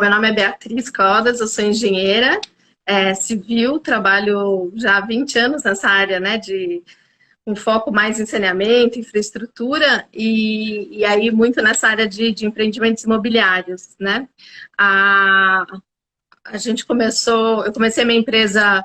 meu nome é Beatriz Codas, eu sou engenheira civil, trabalho já há 20 anos nessa área, né, de um foco mais em saneamento, infraestrutura, e aí muito nessa área de empreendimentos imobiliários, né. A gente começou, eu comecei a minha empresa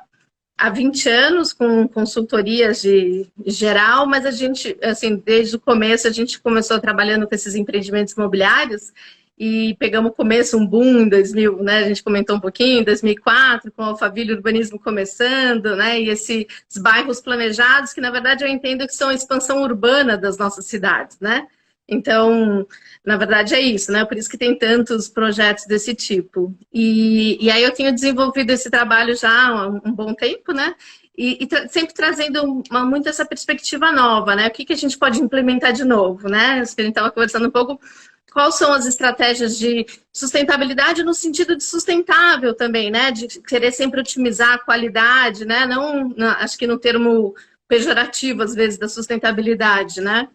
há 20 anos com consultorias de geral, mas a gente, assim, desde o começo a gente começou trabalhando com esses empreendimentos imobiliários e pegamos o começo, um boom em 2000, né? A gente comentou um pouquinho, em 2004, com o Alphaville Urbanismo começando, né? E esses bairros planejados, que na verdade eu entendo que são a expansão urbana das nossas cidades, né? Então, na verdade é isso, né? Por isso que tem tantos projetos desse tipo. E aí eu tenho desenvolvido esse trabalho já há um bom tempo, né? Sempre trazendo muito essa perspectiva nova, né? O que a gente pode implementar de novo, né? A gente estava conversando um pouco. Quais são as estratégias de sustentabilidade no sentido de sustentável também, né? De querer sempre otimizar a qualidade, né? Não, acho que no termo pejorativo, às vezes, da sustentabilidade, né?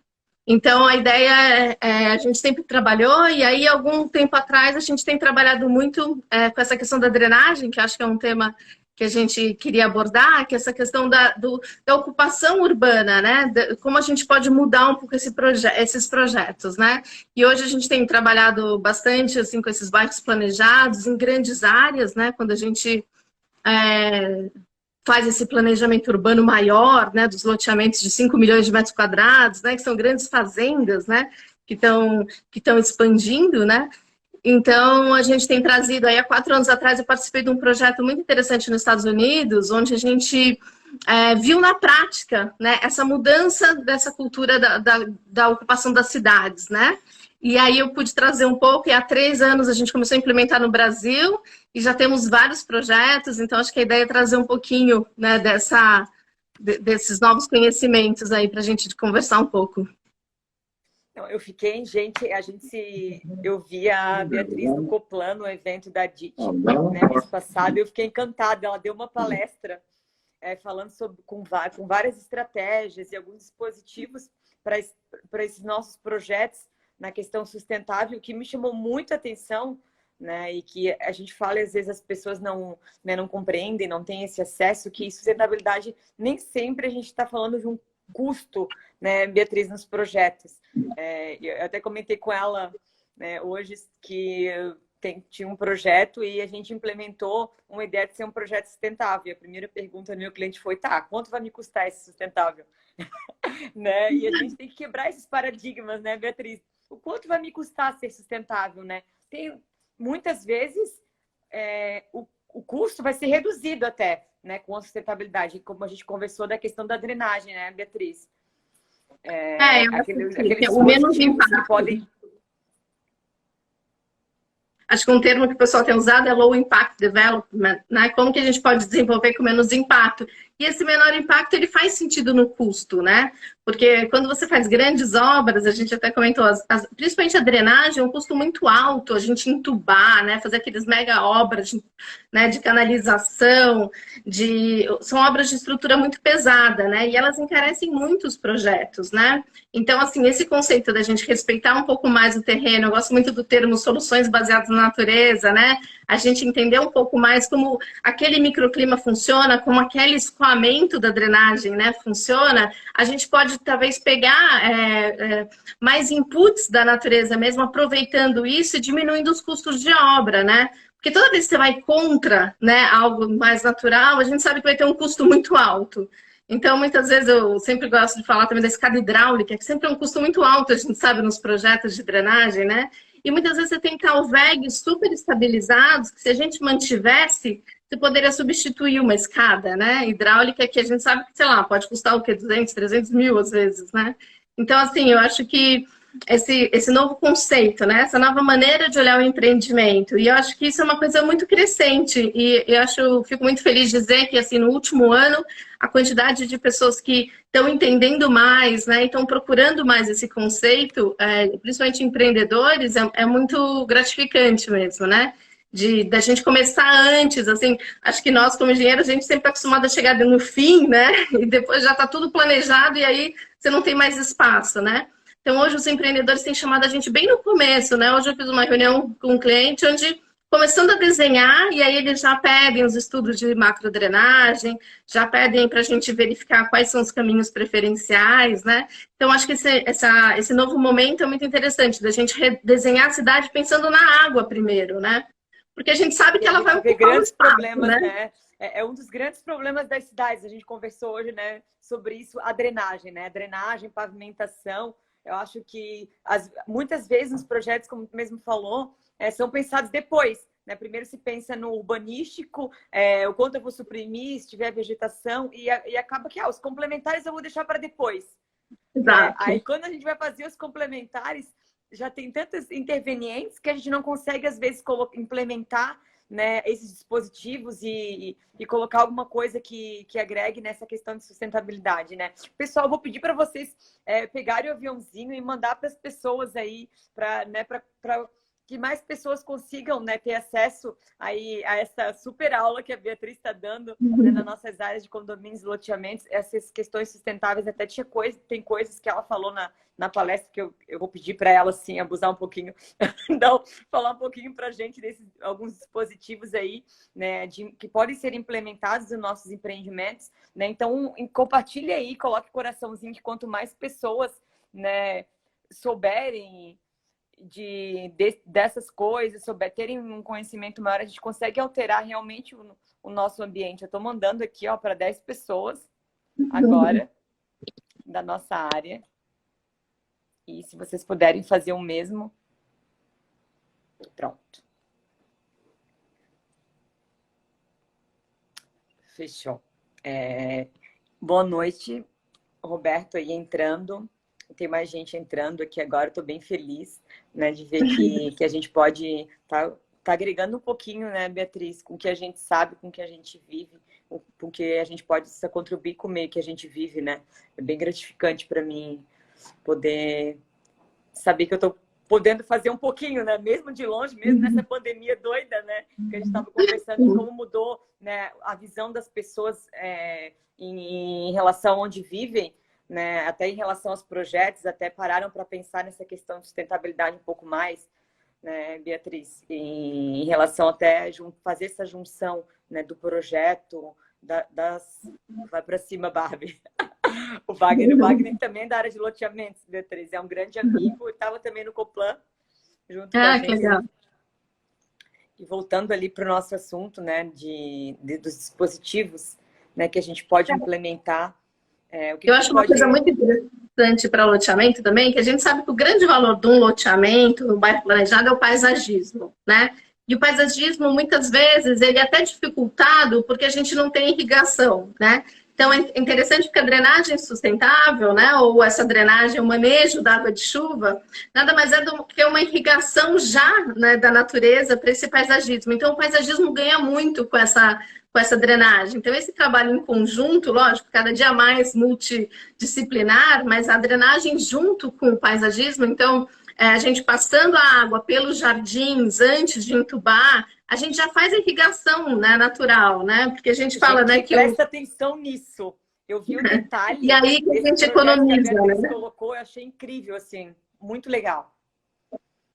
Então, a ideia a gente sempre trabalhou, e aí, algum tempo atrás, a gente tem trabalhado muito com essa questão da drenagem, que acho que é um tema que a gente queria abordar, que é essa questão da ocupação urbana, né? Como a gente pode mudar um pouco esses projetos, né? E hoje a gente tem trabalhado bastante assim, com esses bairros planejados, em grandes áreas, né? Quando a gente faz esse planejamento urbano maior, né, dos loteamentos de 5 milhões de metros quadrados, né, que são grandes fazendas, né, que estão expandindo, né. Então, a gente tem trazido, aí há 4 anos atrás, eu participei de um projeto muito interessante nos Estados Unidos, onde a gente viu na prática, né, essa mudança dessa cultura da ocupação das cidades, né. E aí eu pude trazer um pouco, e há 3 anos a gente começou a implementar no Brasil, e já temos vários projetos, então acho que a ideia é trazer um pouquinho, né, desses novos conhecimentos aí para a gente conversar um pouco. Eu fiquei, gente, eu vi a Beatriz no Coplan, no evento da DIT, né, mês passado, eu fiquei encantada, ela deu uma palestra falando com várias estratégias e alguns dispositivos para esses nossos projetos na questão sustentável, que me chamou muito a atenção, né, e que a gente fala, às vezes as pessoas não compreendem, não têm esse acesso, que sustentabilidtem nem sempre a gente está falando de um custo, né, Beatriz, nos projetos. Eu até comentei com ela, né, hoje que tinha um projeto e a gente implementou uma ideia de ser um projeto sustentável. A primeira pergunta do meu cliente foi, tá, quanto vai me custar esse sustentável? Né? E a gente tem que quebrar esses paradigmas, né, Beatriz? O quanto vai me custar ser sustentável, né? Muitas vezes o custo vai ser reduzido até, né, com a sustentabilidade, como a gente conversou da questão da drenagem, né, Beatriz? Aqueles o menos impacto. Que podem... Acho que um termo que o pessoal tem usado é low impact development, né? Como que a gente pode desenvolver com menos impacto? E esse menor impacto, ele faz sentido no custo, né? Porque quando você faz grandes obras, a gente até comentou, principalmente a drenagem, é um custo muito alto, a gente entubar, né? Fazer aqueles mega obras, né? De canalização, são obras de estrutura muito pesada, né? E elas encarecem muito os projetos, né? Então, assim, esse conceito da gente respeitar um pouco mais o terreno, eu gosto muito do termo soluções baseadas na natureza, né? A gente entender um pouco mais como aquele microclima funciona, como aquele escoamento da drenagem, né, funciona, a gente pode talvez pegar mais inputs da natureza mesmo, aproveitando isso e diminuindo os custos de obra, né? Porque toda vez que você vai contra, né, algo mais natural, a gente sabe que vai ter um custo muito alto. Então, muitas vezes, eu sempre gosto de falar também da escada hidráulica, que sempre é um custo muito alto, a gente sabe, nos projetos de drenagem, né? E muitas vezes você tem calvégios super estabilizados, que se a gente mantivesse, você poderia substituir uma escada, né, hidráulica, que a gente sabe que, sei lá, pode custar o quê? 200, 300 mil às vezes, né? Então, assim, eu acho que esse novo conceito, né, essa nova maneira de olhar o empreendimento, e eu acho que isso é uma coisa muito crescente, e fico muito feliz de dizer que, assim, no último ano, a quantidade de pessoas que estão entendendo mais, né, e estão procurando mais esse conceito, principalmente empreendedores, é muito gratificante mesmo, né? Da gente começar antes, assim, acho que nós, como engenheiros, a gente sempre está acostumado a chegar no fim, né? E depois já está tudo planejado e aí você não tem mais espaço, né? Então, hoje os empreendedores têm chamado a gente bem no começo, né? Hoje eu fiz uma reunião com um cliente onde começando a desenhar, e aí eles já pedem os estudos de macrodrenagem, já pedem para a gente verificar quais são os caminhos preferenciais, né? Então, acho que esse novo momento é muito interessante, da gente redesenhar a cidade pensando na água primeiro, né? Porque a gente sabe que ela vai ocupar grandes espaço, problemas, né? É um dos grandes problemas das cidades. A gente conversou hoje, né, sobre isso, a drenagem, né? Drenagem, pavimentação. Eu acho que muitas vezes os projetos, como tu mesmo falou, são pensados depois, né? Primeiro se pensa no urbanístico, o quanto eu vou suprimir, se tiver vegetação, e acaba que os complementares eu vou deixar para depois. Exato. Aí quando a gente vai fazer os complementares, já tem tantos intervenientes que a gente não consegue, às vezes, implementar, né, esses dispositivos e colocar alguma coisa que agregue nessa questão de sustentabilidade, né? Pessoal, vou pedir para vocês pegarem o aviãozinho e mandar para as pessoas aí, para que mais pessoas consigam, né, ter acesso aí a essa super aula que a Beatriz está dando, né, nas nossas áreas de condomínios e loteamentos. Essas questões sustentáveis, até tem coisas que ela falou na palestra que eu vou pedir para ela, assim, abusar um pouquinho, então, falar um pouquinho para a gente desses alguns dispositivos aí, né, que podem ser implementados nos nossos empreendimentos, né? Então, compartilhe aí, coloque coraçãozinho, que quanto mais pessoas, né, souberem dessas coisas, terem um conhecimento maior, a gente consegue alterar realmente o nosso ambiente. Eu estou mandando aqui para 10 pessoas agora da nossa área. E se vocês puderem fazer o mesmo. Pronto. Fechou. Boa noite, Roberto aí entrando. Tem mais gente entrando aqui agora, estou bem feliz, né, de ver que a gente pode tá agregando um pouquinho, né, Beatriz, com o que a gente sabe, com o que a gente vive, com o que a gente pode contribuir com o meio que a gente vive, né? É bem gratificante para mim poder saber que eu estou podendo fazer um pouquinho, né, mesmo de longe, mesmo nessa pandemia doida, né, que a gente estava conversando de como mudou, né, a visão das pessoas em relação a onde vivem, né, até em relação aos projetos, até pararam para pensar nessa questão de sustentabilidade um pouco mais, né, Beatriz, em relação até fazer essa junção, né, do projeto, vai para cima, Barbie. O Wagner também é da área de loteamentos, Beatriz, é um grande amigo, estava também no Coplan, junto com a gente. Que legal. E voltando ali para o nosso assunto, né, dos dispositivos, né, que a gente pode implementar. Eu acho uma coisa muito interessante para loteamento também, que a gente sabe que o grande valor de um loteamento, no bairro planejado, é o paisagismo, né? E o paisagismo, muitas vezes, ele é até dificultado porque a gente não tem irrigação, né? Então, é interessante que a drenagem sustentável, né, ou essa drenagem, o manejo da água de chuva, nada mais é do que uma irrigação já, né, da natureza para esse paisagismo. Então, o paisagismo ganha muito com essa drenagem. Então, esse trabalho em conjunto, lógico, cada dia mais multidisciplinar, mas a drenagem junto com o paisagismo, então, a gente passando a água pelos jardins antes de entubar, a gente já faz a irrigação, né, natural, né? Porque a gente fala, né, que presta atenção nisso. Eu vi o detalhe. E aí que a gente economiza, que a né? colocou, eu achei incrível, assim, muito legal.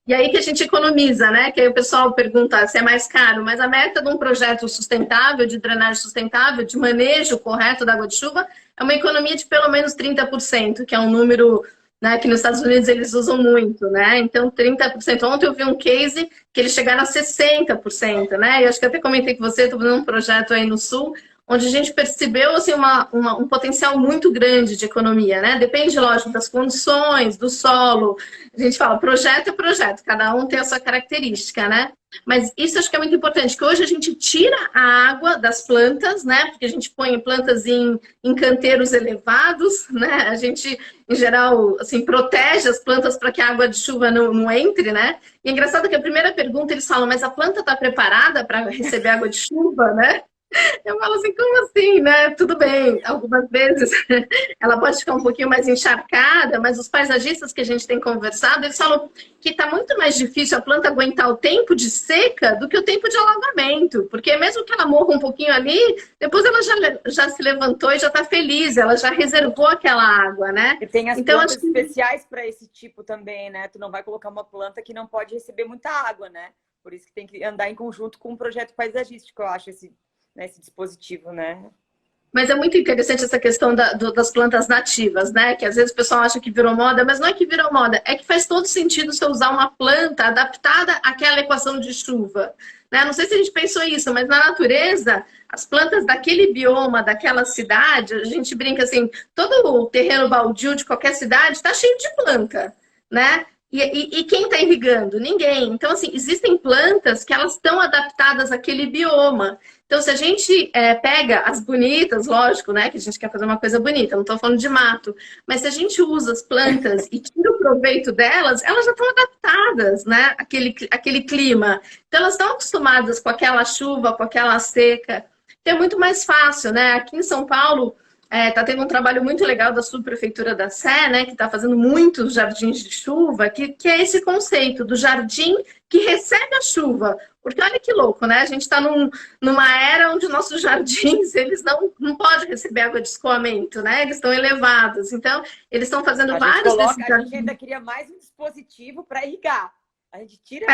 E aí que a gente economiza, né? Que aí o pessoal pergunta se é mais caro, mas a meta de um projeto sustentável, de drenagem sustentável, de manejo correto da água de chuva, é uma economia de pelo menos 30%, que é um número, né, que nos Estados Unidos eles usam muito, né? Então, 30%. Ontem eu vi um case que eles chegaram a 60%, né? E acho que até comentei com você, estou fazendo um projeto aí no Sul, onde a gente percebeu assim, um potencial muito grande de economia, né? Depende, lógico, das condições, do solo. A gente fala, projeto é projeto, cada um tem a sua característica, né? Mas isso acho que é muito importante, que hoje a gente tira a água das plantas, né? Porque a gente põe plantas em canteiros elevados, né? A gente, em geral, assim, protege as plantas para que a água de chuva não entre, né? E é engraçado que a primeira pergunta eles falam, mas a planta está preparada para receber água de chuva, né? Eu falo assim, como assim, né? Tudo bem, algumas vezes ela pode ficar um pouquinho mais encharcada, mas os paisagistas que a gente tem conversado, eles falam que está muito mais difícil a planta aguentar o tempo de seca do que o tempo de alagamento, porque mesmo que ela morra um pouquinho ali, depois ela já se levantou e já está feliz, ela já reservou aquela água, né? E tem as então, plantas especiais para esse tipo também, né? Tu não vai colocar uma planta que não pode receber muita água, né? Por isso que tem que andar em conjunto com um projeto paisagístico, eu acho, esse dispositivo, né? Mas é muito interessante essa questão das plantas nativas, né? Que às vezes o pessoal acha que virou moda, mas não é que virou moda, é que faz todo sentido você usar uma planta adaptada àquela equação de chuva, né? Não sei se a gente pensou isso, mas na natureza, as plantas daquele bioma, daquela cidade, a gente brinca assim, todo o terreno baldio de qualquer cidade está cheio de planta, né? E quem está irrigando? Ninguém. Então, assim, existem plantas que elas estão adaptadas àquele bioma. Então, se a gente pega as bonitas, lógico, né, que a gente quer fazer uma coisa bonita, não estou falando de mato, mas se a gente usa as plantas e tira o proveito delas, elas já estão adaptadas, né, àquele clima. Então, elas estão acostumadas com aquela chuva, com aquela seca. Então, é muito mais fácil, né? Aqui em São Paulo, tá tendo um trabalho muito legal da subprefeitura da Sé, né, que está fazendo muitos jardins de chuva, que é esse conceito do jardim que recebe a chuva. Porque olha que louco, né? A gente está numa era onde nossos jardins, eles não podem receber água de escoamento, né? Eles estão elevados. Então, eles estão fazendo vários desses... A gente ainda cria mais um dispositivo para irrigar. A gente tira,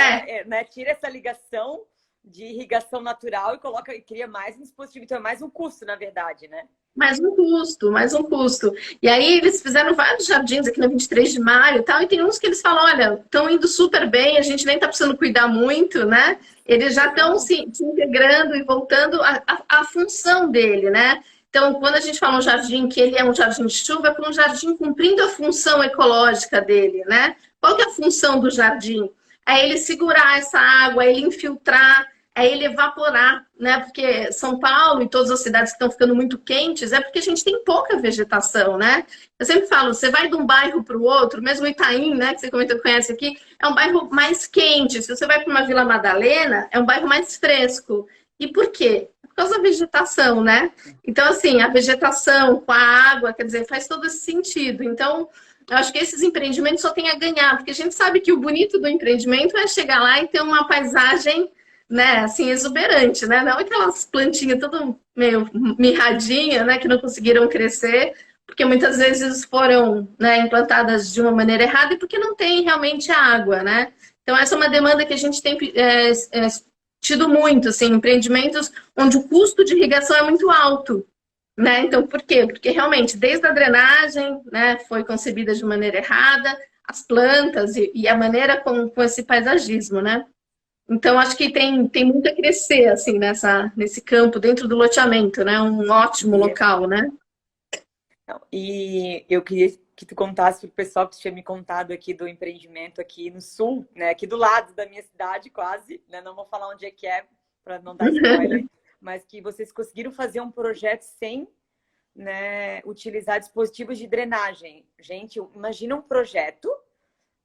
tira essa ligação de irrigação natural e cria mais um dispositivo. Então, é mais um custo, na verdade, né? Mais um custo, mais um custo. E aí eles fizeram vários jardins aqui na 23 de maio e tal, e tem uns que eles falam, olha, estão indo super bem, a gente nem está precisando cuidar muito, né? Eles já estão se integrando e voltando à função dele, né? Então, quando a gente fala um jardim que ele é um jardim de chuva, é para um jardim cumprindo a função ecológica dele, né? Qual que é a função do jardim? É ele segurar essa água, é ele infiltrar, é ele evaporar, né? Porque São Paulo e todas as cidades que estão ficando muito quentes é porque a gente tem pouca vegetação, né? Eu sempre falo, você vai de um bairro para o outro, mesmo Itaim, né? Que você comentou, conhece aqui, é um bairro mais quente. Se você vai para uma Vila Madalena, é um bairro mais fresco. E por quê? Por causa da vegetação, né? Então, assim, a vegetação com a água, quer dizer, faz todo esse sentido. Então, eu acho que esses empreendimentos só têm a ganhar, porque a gente sabe que o bonito do empreendimento é chegar lá e ter uma paisagem, né, assim, exuberante, né? Não aquelas plantinhas tudo meio mirradinha, né, que não conseguiram crescer, porque muitas vezes foram, né, implantadas de uma maneira errada e porque não tem realmente água, né? Então essa é uma demanda que a gente tem tido muito, assim, empreendimentos onde o custo de irrigação é muito alto, né? Então por quê? Porque realmente desde a drenagem, né, foi concebida de maneira errada, as plantas e a maneira com esse paisagismo, né? Então, acho que tem muito a crescer, assim, nesse campo, dentro do loteamento, né? Um ótimo local, né? E eu queria que tu contasse para o pessoal que tinha me contado aqui do empreendimento aqui no sul, né? Aqui do lado da minha cidade, quase, né? Não vou falar onde é que é, para não dar spoiler, mas que vocês conseguiram fazer um projeto sem, né, utilizar dispositivos de drenagem. Gente, imagina um projeto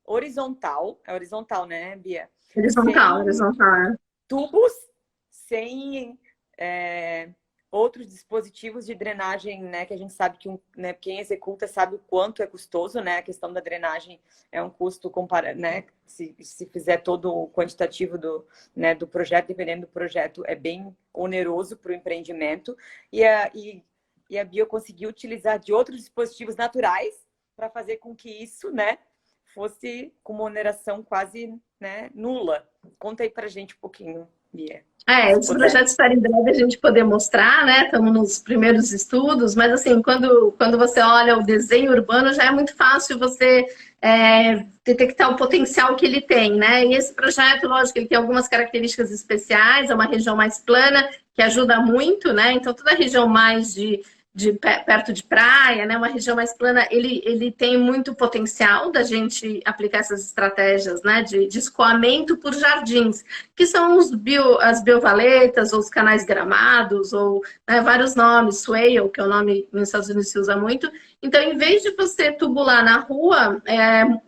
horizontal, é horizontal, né, Bia? Horizontal. Tubos sem outros dispositivos de drenagem, né? Que a gente sabe que né, quem executa sabe o quanto é custoso, né? A questão da drenagem é um custo comparado, né? Se fizer todo o quantitativo do projeto, dependendo do projeto, é bem oneroso para o empreendimento. E a Bia conseguiu utilizar de outros dispositivos naturais para fazer com que isso, né, fosse com uma oneração quase, né, nula. Conta aí pra gente um pouquinho, Bia. Esse projeto espera em breve a gente poder mostrar, né? Estamos nos primeiros estudos, mas assim, quando você olha o desenho urbano, já é muito fácil você detectar o potencial que ele tem, né? E esse projeto, lógico, ele tem algumas características especiais, é uma região mais plana, que ajuda muito, né? Então, toda a região mais perto de praia, né, uma região mais plana, ele tem muito potencial da gente aplicar essas estratégias, né, de escoamento por jardins, que são as biovaletas, ou os canais gramados, ou, né, vários nomes, swale, que é o nome nos Estados Unidos se usa muito. Então, em vez de você tubular na rua,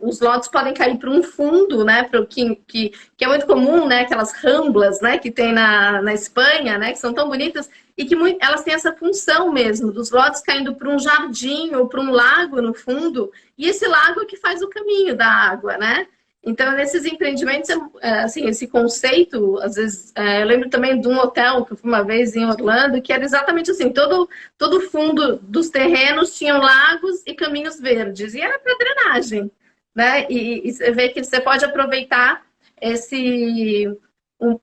os lotes podem cair para um fundo, né, que é muito comum, né, aquelas ramblas, né, que tem na Espanha, né, que são tão bonitas, e que elas têm essa função mesmo, dos lotes caindo para um jardim ou para um lago no fundo, e esse lago é que faz o caminho da água, né? Então, nesses empreendimentos, assim, esse conceito, às vezes, eu lembro também de um hotel que eu fui uma vez em Orlando, que era exatamente assim, todo o fundo dos terrenos tinham lagos e caminhos verdes, e era para drenagem, né? E você vê que você pode aproveitar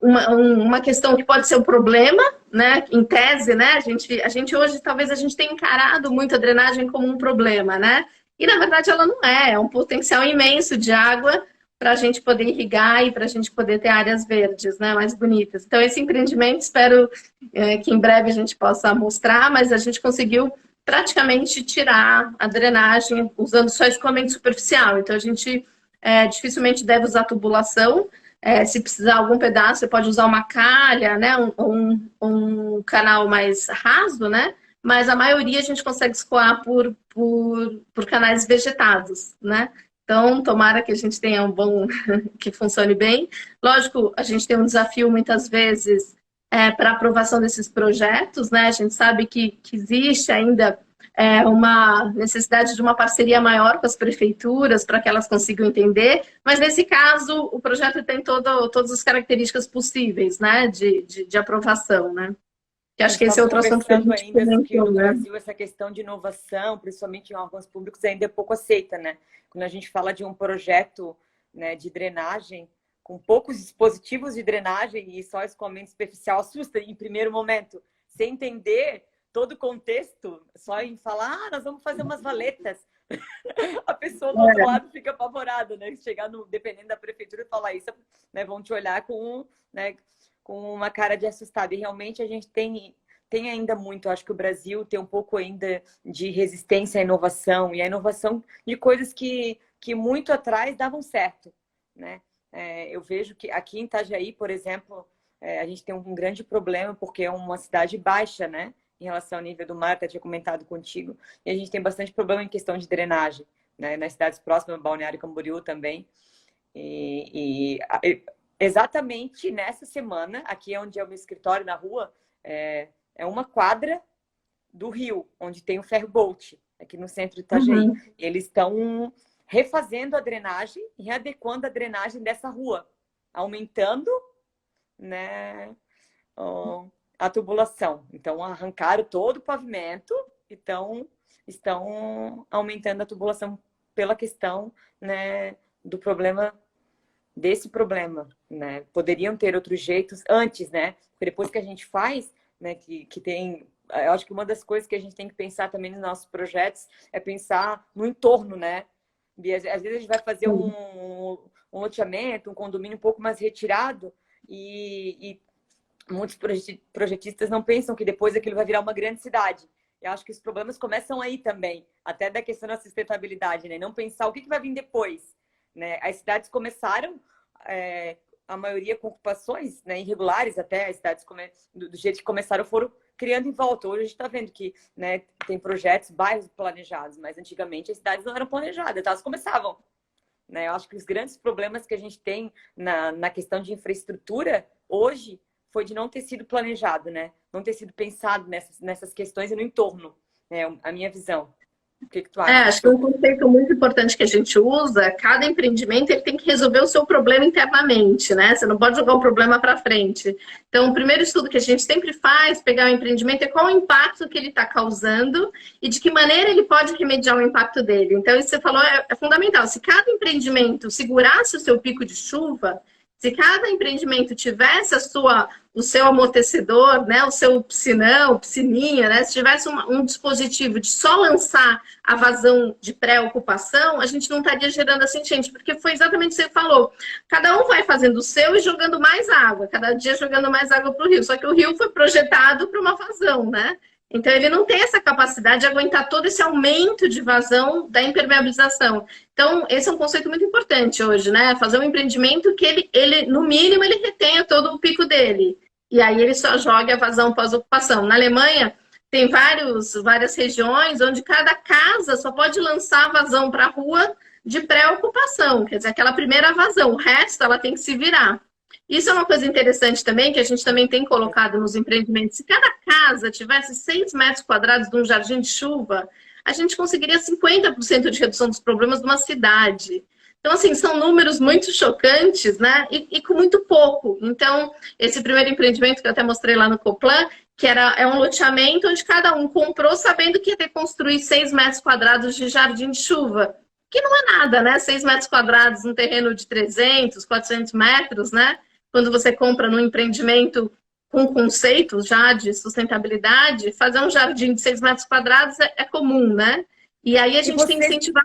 uma questão que pode ser um problema, né? Em tese, né? A gente hoje, talvez a gente tenha encarado muito a drenagem como um problema, né? E na verdade ela não é um potencial imenso de água para a gente poder irrigar e para a gente poder ter áreas verdes, né, mais bonitas. Então, esse empreendimento, espero que em breve a gente possa mostrar, mas a gente conseguiu praticamente tirar a drenagem usando só escoamento superficial. Então, a gente dificilmente deve usar tubulação. Se precisar algum pedaço, você pode usar uma calha, né, um canal mais raso, né, mas a maioria a gente consegue escoar por canais vegetados, né. Então, tomara que a gente tenha um bom, que funcione bem. Lógico, a gente tem um desafio muitas vezes para aprovação desses projetos, né? A gente sabe que existe ainda uma necessidade de uma parceria maior com as prefeituras para que elas consigam entender, mas nesse caso o projeto tem todas as características possíveis, né? De aprovação, né? Que acho que esse é outro assunto que a gente ainda comentou, que no né? Brasil essa questão de inovação, principalmente em órgãos públicos, ainda é pouco aceita, né? Quando a gente fala de um projeto, né, de drenagem, com poucos dispositivos de drenagem e só escoamento superficial, assusta em primeiro momento. Sem entender todo o contexto, só em falar, nós vamos fazer umas valetas. A pessoa do outro lado fica apavorada, né? Chegar dependendo da prefeitura e falar isso, né, vão te olhar com uma cara de assustado. E realmente a gente tem ainda muito, acho que o Brasil tem um pouco ainda de resistência à inovação, e a inovação de coisas que muito atrás davam certo, né? Eu vejo que aqui em Itajaí, por exemplo, a gente tem um grande problema, porque é uma cidade baixa, né? Em relação ao nível do mar, até tinha comentado contigo, e a gente tem bastante problema em questão de drenagem, né? Nas cidades próximas, Balneário Camboriú também. Exatamente nessa semana, aqui onde é o meu escritório, na rua, é uma quadra do rio, onde tem o ferryboat, aqui no centro de Itajaí. Uhum. Eles estão refazendo a drenagem, readequando a drenagem dessa rua, aumentando, né, a tubulação. Então, arrancaram todo o pavimento e estão aumentando a tubulação pela questão, né, desse problema, né? Poderiam ter outros jeitos antes, né? Porque depois que a gente faz, né, que tem... Eu acho que uma das coisas que a gente tem que pensar também nos nossos projetos é pensar no entorno, né? E às vezes a gente vai fazer um loteamento, um condomínio um pouco mais retirado e muitos projetistas não pensam que depois aquilo vai virar uma grande cidade. Eu acho que os problemas começam aí também, até da questão da sustentabilidade, né? Não pensar o que vai vir depois, né? As cidades começaram... a maioria com ocupações, né, irregulares até, as cidades do jeito que começaram foram criando em volta. Hoje a gente está vendo que, né, tem projetos, bairros planejados, mas antigamente as cidades não eram planejadas, elas começavam. Né? Eu acho que os grandes problemas que a gente tem na questão de infraestrutura hoje foi de não ter sido planejado, né? Não ter sido pensado nessas questões e no entorno, né? A minha visão. O que tu acha? Acho que um conceito muito importante que a gente usa, cada empreendimento ele tem que resolver o seu problema internamente, né? Você não pode jogar o problema para frente. Então, o primeiro estudo que a gente sempre faz, pegar o empreendimento, é qual o impacto que ele está causando e de que maneira ele pode remediar o impacto dele. Então, isso que você falou é fundamental. Se cada empreendimento segurasse o seu pico de chuva, se cada empreendimento tivesse o seu amortecedor, né, o seu piscinão, piscininha, né, se tivesse um dispositivo de só lançar a vazão de pré-ocupação, a gente não estaria gerando assim, gente, porque foi exatamente o que você falou. Cada um vai fazendo o seu e jogando mais água, cada dia jogando mais água para o rio. Só que o rio foi projetado para uma vazão, né? Então, ele não tem essa capacidade de aguentar todo esse aumento de vazão da impermeabilização. Então, esse é um conceito muito importante hoje, né? Fazer um empreendimento que ele no mínimo, ele retenha todo o pico dele. E aí, ele só joga a vazão pós-ocupação. Na Alemanha, tem várias regiões onde cada casa só pode lançar vazão para a rua de pré-ocupação. Quer dizer, aquela primeira vazão. O resto, ela tem que se virar. Isso é uma coisa interessante também, que a gente também tem colocado nos empreendimentos. Se cada casa tivesse 6 metros quadrados de um jardim de chuva, a gente conseguiria 50% de redução dos problemas de uma cidade. Então, assim, são números muito chocantes, né? E com muito pouco. Então, esse primeiro empreendimento que eu até mostrei lá no Coplan, que é um loteamento onde cada um comprou sabendo que ia ter que construir 6 metros quadrados de jardim de chuva. Que não é nada, né? 6 metros quadrados num terreno de 300, 400 metros, né? quando você compra num empreendimento com conceitos já de sustentabilidade, fazer um jardim de 6 metros quadrados é comum, né? E aí a gente tem que incentivar.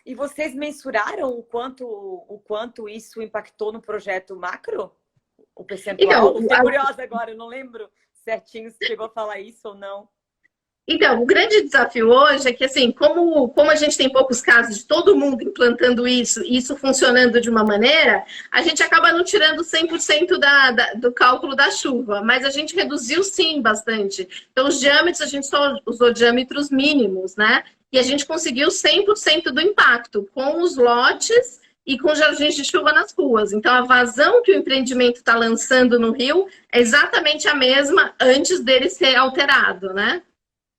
E vocês mensuraram o quanto isso impactou no projeto macro? O percentual? Então, fiquei curiosa agora, eu não lembro certinho se chegou a falar isso ou não. Então, o grande desafio hoje é que, assim, como a gente tem poucos casos de todo mundo implantando isso e isso funcionando de uma maneira, a gente acaba não tirando 100% do cálculo da chuva, mas a gente reduziu sim bastante. Então, os diâmetros, a gente só usou diâmetros mínimos, né? E a gente conseguiu 100% do impacto com os lotes e com jardins de chuva nas ruas. Então, a vazão que o empreendimento está lançando no rio é exatamente a mesma antes dele ser alterado, né?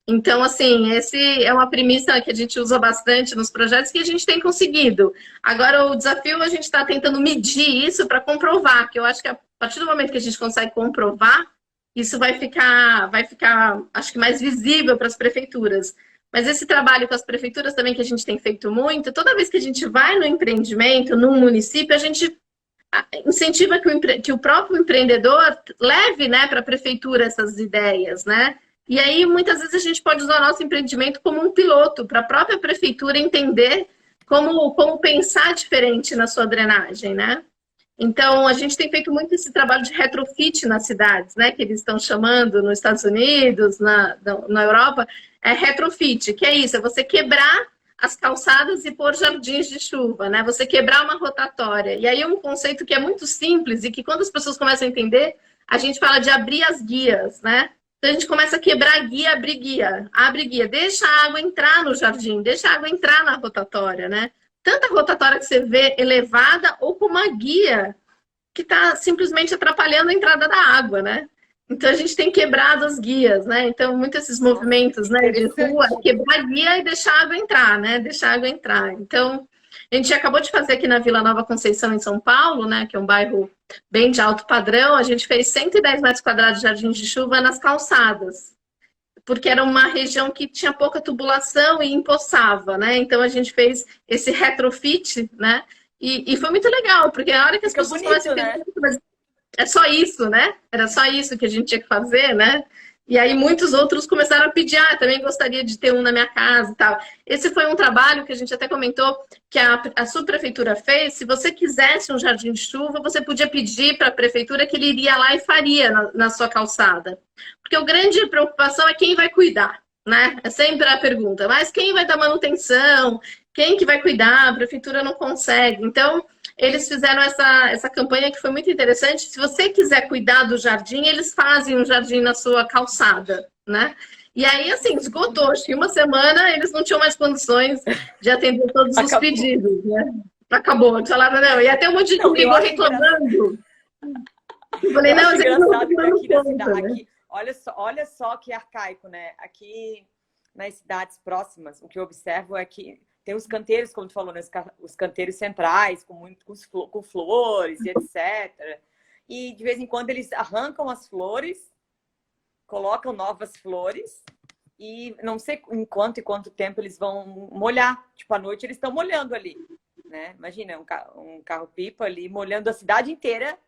Então, assim, esse é uma premissa que a gente usa bastante nos projetos que a gente tem conseguido. Agora, o desafio, a gente está tentando medir isso para comprovar, que eu acho que a partir do momento que a gente consegue comprovar, isso vai ficar, acho que mais visível para as prefeituras. Mas esse trabalho com as prefeituras também que a gente tem feito muito, toda vez que a gente vai no empreendimento, num município, a gente incentiva que o próprio empreendedor leve, né, para a prefeitura essas ideias, né? E aí, muitas vezes, a gente pode usar o nosso empreendimento como um piloto, para a própria prefeitura entender como pensar diferente na sua drenagem, né? Então, a gente tem feito muito esse trabalho de retrofit nas cidades, né? Que eles estão chamando nos Estados Unidos, na Europa, é retrofit, que é isso, é você quebrar as calçadas e pôr jardins de chuva, né? Você quebrar uma rotatória. E aí é um conceito que é muito simples e que quando as pessoas começam a entender, a gente fala de abrir as guias, né? Então a gente começa a quebrar guia, abrir guia, abre guia, deixa a água entrar no jardim, deixa a água entrar na rotatória, né? Tanta rotatória que você vê elevada ou com uma guia que está simplesmente atrapalhando a entrada da água, né? Então a gente tem quebrado as guias, né? Então, muitos esses movimentos, né, de rua, quebrar a guia e deixar a água entrar, né? Deixar a água entrar. Então, a gente acabou de fazer aqui na Vila Nova Conceição, em São Paulo, né? Que é um bairro bem de alto padrão. A gente fez 110 metros quadrados de jardins de chuva nas calçadas, porque era uma região que tinha pouca tubulação e empoçava, né? Então a gente fez esse retrofit, né? E foi muito legal, porque a hora que as pessoas começam a entender, mas é só isso, né? Era só isso que a gente tinha que fazer, né? E aí muitos outros começaram a pedir, também gostaria de ter um na minha casa e tal. Esse foi um trabalho que a gente até comentou que a subprefeitura fez. Se você quisesse um jardim de chuva, você podia pedir para a prefeitura que ele iria lá e faria na sua calçada. Porque a grande preocupação é quem vai cuidar, né? É sempre a pergunta. Mas quem vai dar manutenção? Quem que vai cuidar? A prefeitura não consegue. Então, eles fizeram essa campanha que foi muito interessante. Se você quiser cuidar do jardim, eles fazem um jardim na sua calçada, né? E aí, assim, esgotou. Acho que uma semana eles não tinham mais condições de atender todos os pedidos, né? Acabou. Falaram, não. E até um monte de gente ligou reclamando. Eu falei, não, mas eles não estão dando conta, né? Aqui, olha só que arcaico, né? Aqui nas cidades próximas, o que eu observo é que tem os canteiros, como tu falou, né? Os canteiros centrais, com flores e etc. E de vez em quando eles arrancam as flores, colocam novas flores e não sei em quanto tempo eles vão molhar. Tipo, à noite eles estão molhando ali, né? Imagina, um carro-pipa ali molhando a cidade inteira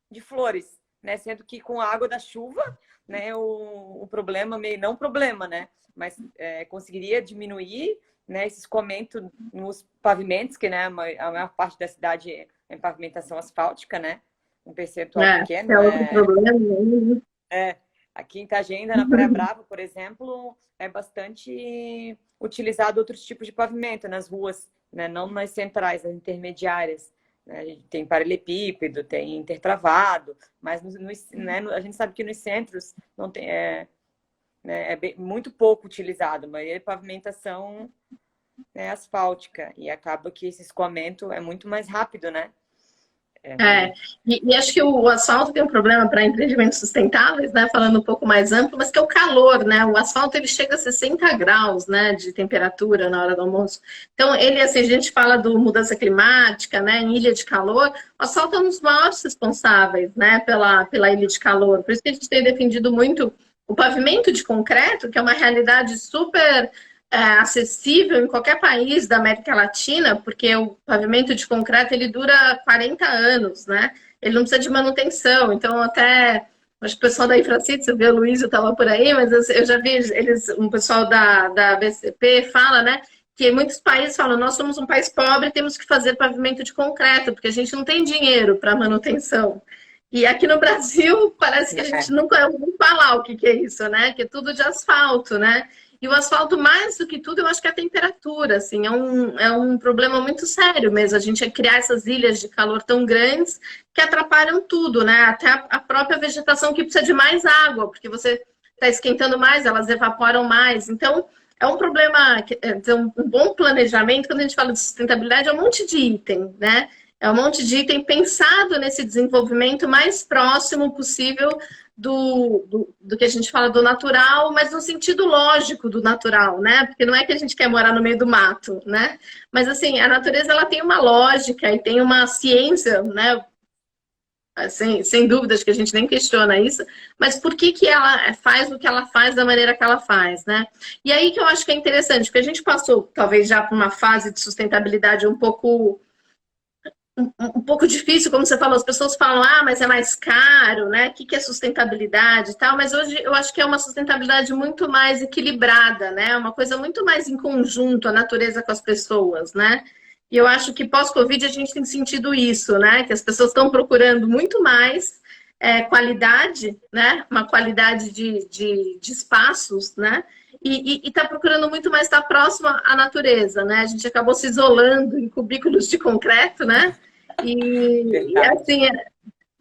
de flores, né? Sendo que com a água da chuva, né? O problema, não problema, né? Mas conseguiria diminuir, né, esse escoamento nos pavimentos, que, né, a maior parte da cidade é em pavimentação asfáltica, né? Um percentual pequeno. É outro problema. Aqui em Itagenda, na Praia Brava, por exemplo, é bastante utilizado outros tipos de pavimento nas ruas, né? Não nas centrais, nas intermediárias. Né? A gente tem paralelepípedo, tem intertravado, mas né, a gente sabe que nos centros não tem, muito pouco utilizado, mas é pavimentação asfáltica, e acaba que esse escoamento é muito mais rápido, né? E acho que o asfalto tem um problema para empreendimentos sustentáveis, né? Falando um pouco mais amplo, mas que é o calor, né? O asfalto ele chega a 60 graus, né, de temperatura na hora do almoço. Então, ele, assim, a gente fala do mudança climática, né? Em ilha de calor, o asfalto é um dos maiores responsáveis, né? Pela ilha de calor. Por isso que a gente tem defendido muito o pavimento de concreto, que é uma realidade super acessível em qualquer país da América Latina, porque o pavimento de concreto ele dura 40 anos, né? Ele não precisa de manutenção. Então, até acho que o pessoal da Infracit, você vê o Luiz, eu estava por aí, mas eu já vi eles, um pessoal da BCP fala, né? Que muitos países falam, nós somos um país pobre, temos que fazer pavimento de concreto, porque a gente não tem dinheiro para manutenção. E aqui no Brasil, parece que a gente nunca ouviu falar o que é isso, né? Que é tudo de asfalto, né? E o asfalto, mais do que tudo, eu acho que é a temperatura, assim, é um problema muito sério mesmo. A gente criar essas ilhas de calor tão grandes que atrapalham tudo, né? Até a própria vegetação que precisa de mais água, porque você está esquentando mais, elas evaporam mais. Então, é um problema, um bom planejamento, quando a gente fala de sustentabilidade, é um monte de item, né? É um monte de item pensado nesse desenvolvimento mais próximo possível do que a gente fala do natural, mas no sentido lógico do natural, né? Porque não é que a gente quer morar no meio do mato, né? Mas, assim, a natureza, ela tem uma lógica e tem uma ciência, né? Sem dúvidas que a gente nem questiona isso, mas por que ela faz o que ela faz da maneira que ela faz, né? E aí que eu acho que é interessante, porque a gente passou, talvez, já por uma fase de sustentabilidade um pouco difícil, como você falou, as pessoas falam, mas é mais caro, né? O que é sustentabilidade e tal, mas hoje eu acho que é uma sustentabilidade muito mais equilibrada, né? Uma coisa muito mais em conjunto, a natureza com as pessoas, né? E eu acho que pós-Covid a gente tem sentido isso, né? Que as pessoas estão procurando muito mais qualidade, né? Uma qualidade de espaços, né? E está procurando muito mais estar próximo à natureza, né? A gente acabou se isolando em cubículos de concreto, né? E assim,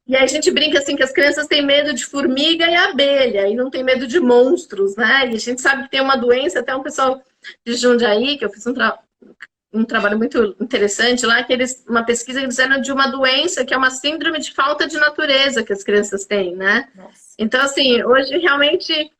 e aí a gente brinca assim que as crianças têm medo de formiga e abelha, e não tem medo de monstros, né? E a gente sabe que tem uma doença, até um pessoal de Jundiaí, que eu fiz um trabalho muito interessante lá, que uma pesquisa que eles fizeram de uma doença que é uma síndrome de falta de natureza que as crianças têm, né? Nossa. Então, assim, hoje realmente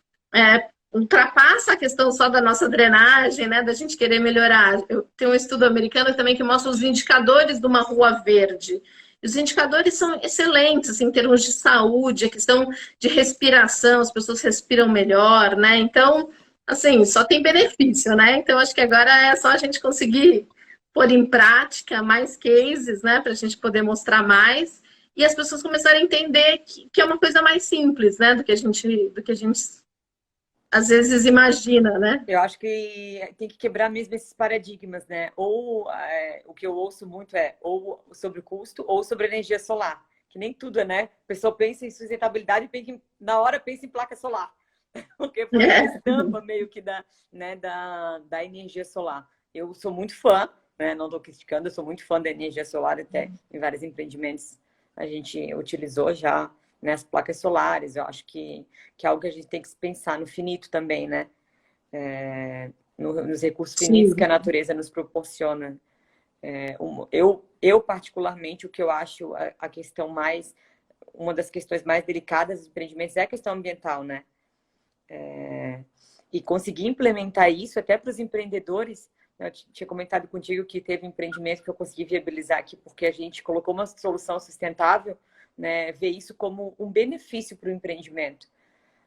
ultrapassa a questão só da nossa drenagem, né, da gente querer melhorar. Eu tenho um estudo americano também que mostra os indicadores de uma rua verde. E os indicadores são excelentes assim, em termos de saúde, a questão de respiração, as pessoas respiram melhor, né? Então, assim, só tem benefício, né? Então, acho que agora é só a gente conseguir pôr em prática mais cases, né, para a gente poder mostrar mais e as pessoas começarem a entender que é uma coisa mais simples, né, do que a gente às vezes imagina, né? Eu acho que tem que quebrar mesmo esses paradigmas, né? Ou o que eu ouço muito ou sobre o custo ou sobre energia solar. Que nem tudo, né? A pessoa pensa em sustentabilidade e na hora pensa em placa solar. Porque foi a estampa meio que da energia solar. Eu sou muito fã, né? Não estou criticando, eu sou muito fã da energia solar, até em vários empreendimentos a gente utilizou já. As placas solares, eu acho que é algo que a gente tem que pensar no finito também, né? Nos recursos finitos que a natureza nos proporciona. Eu, particularmente, o que eu acho a questão uma das questões mais delicadas dos empreendimentos é a questão ambiental, né? E conseguir implementar isso até para os empreendedores. Eu tinha comentado contigo que teve empreendimento que eu consegui viabilizar aqui porque a gente colocou uma solução sustentável, né, ver isso como um benefício para o empreendimento,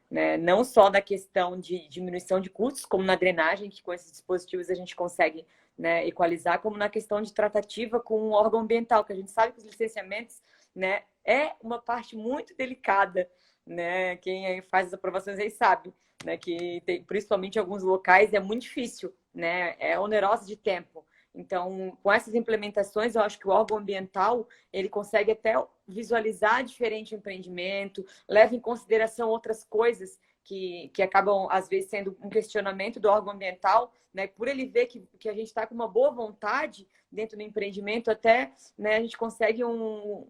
né? Não só da questão de diminuição de custos, como na drenagem, que com esses dispositivos a gente consegue, né, equalizar, como na questão de tratativa com o órgão ambiental, que a gente sabe que os licenciamentos, né, é uma parte muito delicada, né? Quem faz as aprovações aí sabe, né, que tem, principalmente em alguns locais é muito difícil, né, é oneroso de tempo. Então, com essas implementações, eu acho que o órgão ambiental, ele consegue até visualizar diferente o empreendimento, leva em consideração outras coisas que acabam, às vezes, sendo um questionamento do órgão ambiental, né? Por ele ver que a gente está com uma boa vontade dentro do empreendimento, até, né, a gente consegue um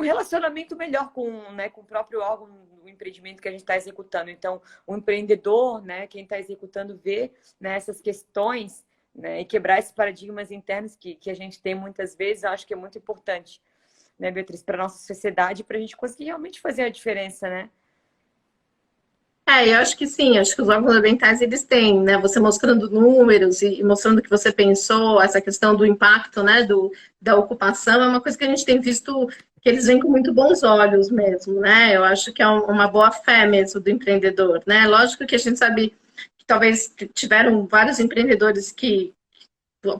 relacionamento melhor com o próprio órgão do empreendimento que a gente está executando. Então, o empreendedor, né, quem está executando, vê, né, essas questões, né, e quebrar esses paradigmas internos que a gente tem muitas vezes, eu acho que é muito importante, né, Beatriz, para a nossa sociedade, para a gente conseguir realmente fazer a diferença, né? Eu acho que sim, acho que os órgãos ambientais eles têm, né? Você mostrando números e mostrando o que você pensou, essa questão do impacto, né, da ocupação, é uma coisa que a gente tem visto que eles vêm com muito bons olhos mesmo, né? Eu acho que é uma boa fé mesmo do empreendedor, né? Lógico que a gente sabe talvez tiveram vários empreendedores que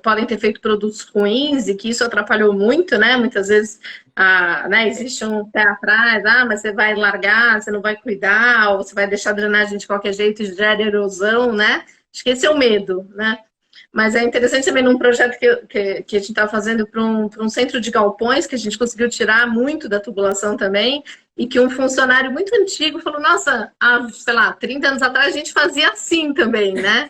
podem ter feito produtos ruins e que isso atrapalhou muito, né? Muitas vezes, né, existe um pé atrás, mas você vai largar, você não vai cuidar, ou você vai deixar a drenagem de qualquer jeito e gera erosão, né? Acho que esse é o medo, né? Mas é interessante também num projeto que a gente está fazendo para um centro de galpões, que a gente conseguiu tirar muito da tubulação também, e que um funcionário muito antigo falou, nossa, há, sei lá, 30 anos atrás a gente fazia assim também, né?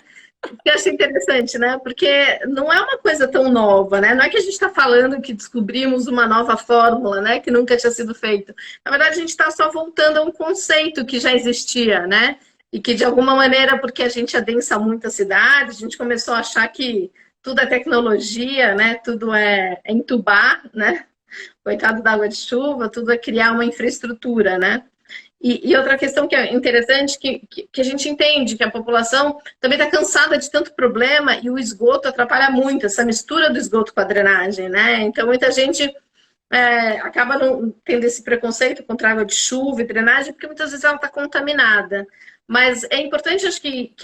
Que eu achei interessante, né? Porque não é uma coisa tão nova, né? Não é que a gente está falando que descobrimos uma nova fórmula, né? Que nunca tinha sido feito. Na verdade, a gente está só voltando a um conceito que já existia, né? E que, de alguma maneira, porque a gente adensa muito a cidade, a gente começou a achar que tudo é tecnologia, né? Tudo é entubar, né? Coitado da água de chuva, tudo é criar uma infraestrutura, né? E outra questão que é interessante, que a gente entende que a população também está cansada de tanto problema e o esgoto atrapalha muito, essa mistura do esgoto com a drenagem, né? Então, muita gente acaba não tendo esse preconceito contra a água de chuva e drenagem, porque muitas vezes ela está contaminada. Mas é importante, acho que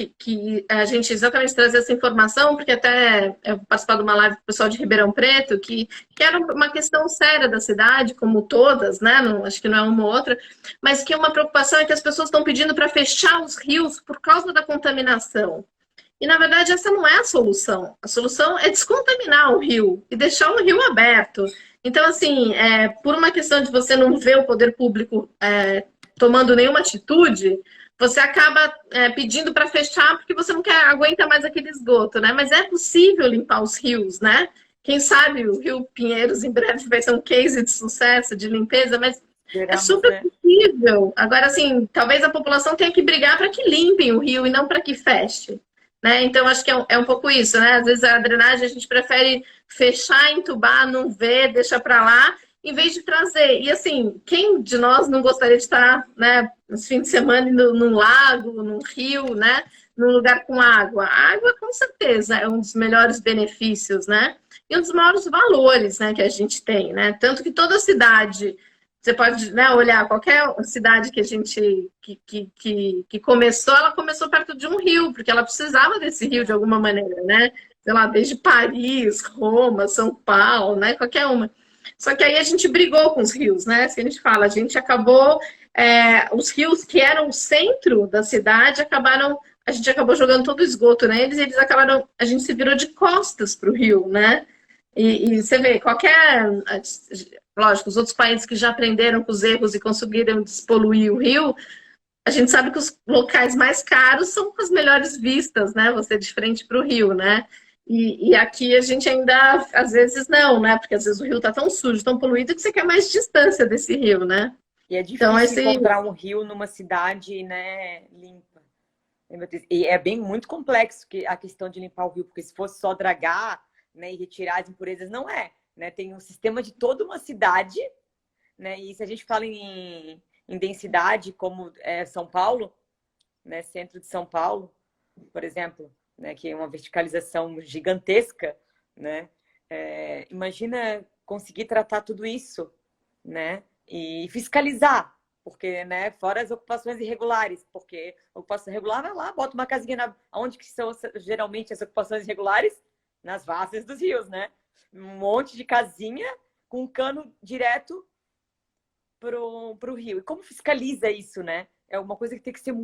a gente exatamente trazer essa informação, porque até eu participar de uma live com o pessoal de Ribeirão Preto, que era uma questão séria da cidade, como todas, né? Não, acho que não é uma ou outra, mas que uma preocupação é que as pessoas estão pedindo para fechar os rios por causa da contaminação. E, na verdade, essa não é a solução. A solução é descontaminar o rio e deixar o rio aberto. Então, assim, por uma questão de você não ver o poder público tomando nenhuma atitude, você acaba pedindo para fechar porque você não aguenta mais aquele esgoto, né? Mas é possível limpar os rios, né? Quem sabe o Rio Pinheiros em breve vai ser um case de sucesso, de limpeza, mas é super possível. Agora, assim, talvez a população tenha que brigar para que limpem o rio e não para que feche. Né? Então, acho que é um pouco isso, né? Às vezes a drenagem a gente prefere fechar, entubar, não ver, deixa para lá, em vez de trazer. E assim, quem de nós não gostaria de estar, né, nos fins de semana num lago, num rio, né? Num lugar com água? A água, com certeza, é um dos melhores benefícios, né? E um dos maiores valores, né, que a gente tem, né? Tanto que toda cidade, você pode, né, olhar qualquer cidade que a gente que começou, ela começou perto de um rio, porque ela precisava desse rio de alguma maneira, né? Sei lá, desde Paris, Roma, São Paulo, né? Qualquer uma. Só que aí a gente brigou com os rios, né? Assim a gente fala, a gente acabou, os rios que eram o centro da cidade a gente acabou jogando todo o esgoto neles e eles acabaram, a gente se virou de costas para o rio, né? E você vê, lógico, os outros países que já aprenderam com os erros e conseguiram despoluir o rio, a gente sabe que os locais mais caros são com as melhores vistas, né? Você de frente para o rio, né? E aqui a gente ainda, às vezes, não, né? Porque às vezes o rio está tão sujo, tão poluído, que você quer mais distância desse rio, né? E é difícil encontrar um rio numa cidade, né, limpa. E é muito complexo a questão de limpar o rio, porque se fosse só dragar, né, e retirar as impurezas, não é. Né? Tem um sistema de toda uma cidade, né? E se a gente fala em densidade, como São Paulo, né, centro de São Paulo, por exemplo, né, que é uma verticalização gigantesca, né? Imagina conseguir tratar tudo isso, né? E fiscalizar, porque, né, fora as ocupações irregulares, porque a ocupação irregular vai lá, bota uma casinha onde que são geralmente as ocupações irregulares? Nas várzeas dos rios, né? Um monte de casinha com um cano direto pro rio. E como fiscaliza isso, né? É uma coisa que tem que ser